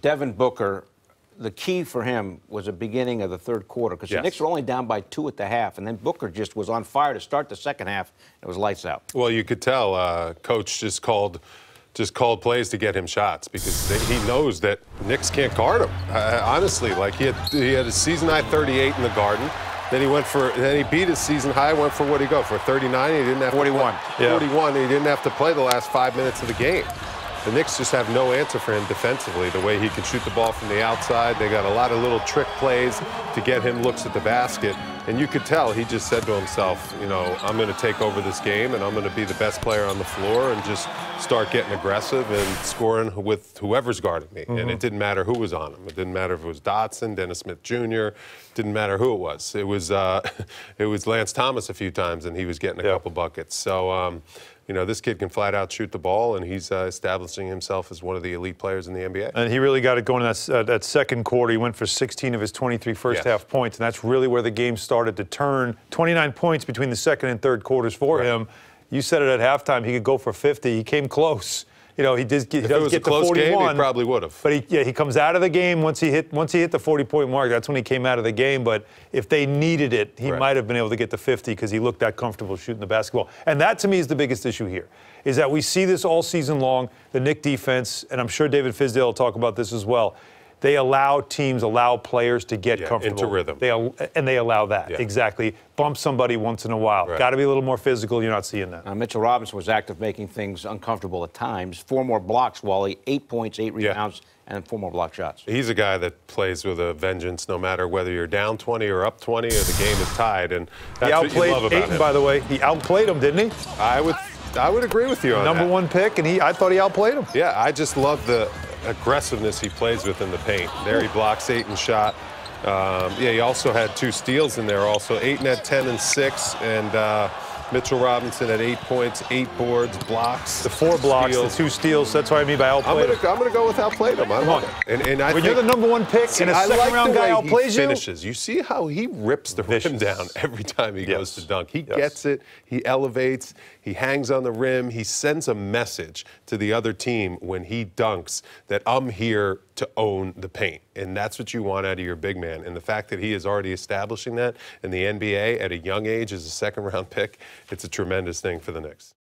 Devin Booker, the key for him was the beginning of the third quarter because the Knicks were only down by 2 at the half, and then Booker just was on fire to start the second half. It was lights out. Well, you could tell Coach just called plays to get him shots because he knows that Knicks can't guard him. Honestly, like he had a season high 38 in the Garden. Then he beat his season high. Went for what he go for 39. He didn't have 41. To play, 41. He didn't have to play the last 5 minutes of the game. The Knicks just have no answer for him defensively. The way he can shoot the ball from the outside, they got a lot of little trick plays to get him looks at the basket. And you could tell he just said to himself, you know, I'm going to take over this game and I'm going to be the best player on the floor and just start getting aggressive and scoring with whoever's guarding me. And it didn't matter who was on him. It didn't matter if it was Dotson, Dennis Smith Jr. Didn't matter who it was. It was Lance Thomas a few times, and he was getting a couple buckets. So, you know, this kid can flat out shoot the ball, and he's establishing himself as one of the elite players in the NBA. And he really got it going in that second quarter. He went for 16 of his 23 first-half points, and that's really where the game started to turn. 29 points between the second and third quarters for him. You said it at halftime. He could go for 50. He came close. You know, he does get if it was get a close to 41. Game, he probably would have. But he comes out of the game once he hit the 40-point mark. That's when he came out of the game. But if they needed it, he might have been able to get to 50 because he looked that comfortable shooting the basketball. And that, to me, is the biggest issue here, is that we see this all season long, the Knicks defense, and I'm sure David Fizdale will talk about this as well. They allow players to get comfortable. Into rhythm. They allow that, exactly. Bump somebody once in a while. Got to be a little more physical. You're not seeing that. Mitchell Robinson was active, making things uncomfortable at times. 4 more blocks, Wally. 8 points, 8 rebounds, and 4 more block shots. He's a guy that plays with a vengeance no matter whether you're down 20 or up 20 or the game is tied. And that's what you love about him. By the way. He outplayed him, didn't he? I would agree with you on that. Number 1 pick, and I thought he outplayed him. Yeah, I just love the aggressiveness he plays with in the paint. There he blocks 8 and shot. He also had 2 steals in there also. 8 net, 10 and 6. And Mitchell Robinson had 8 points, 8 boards, blocks. The 4 blocks, the 2 steals. That's what I mean by outplayed. I'm going to go with outplayed him. I love it. And I when you're the number 1 pick and a second-round guy outplays you. Finishes. You see how he rips the rim down every time he goes to dunk. He gets it. He elevates. He hangs on the rim. He sends a message to the other team when he dunks that I'm here to own the paint. And that's what you want out of your big man. And the fact that he is already establishing that in the NBA at a young age as a second-round pick, it's a tremendous thing for the Knicks.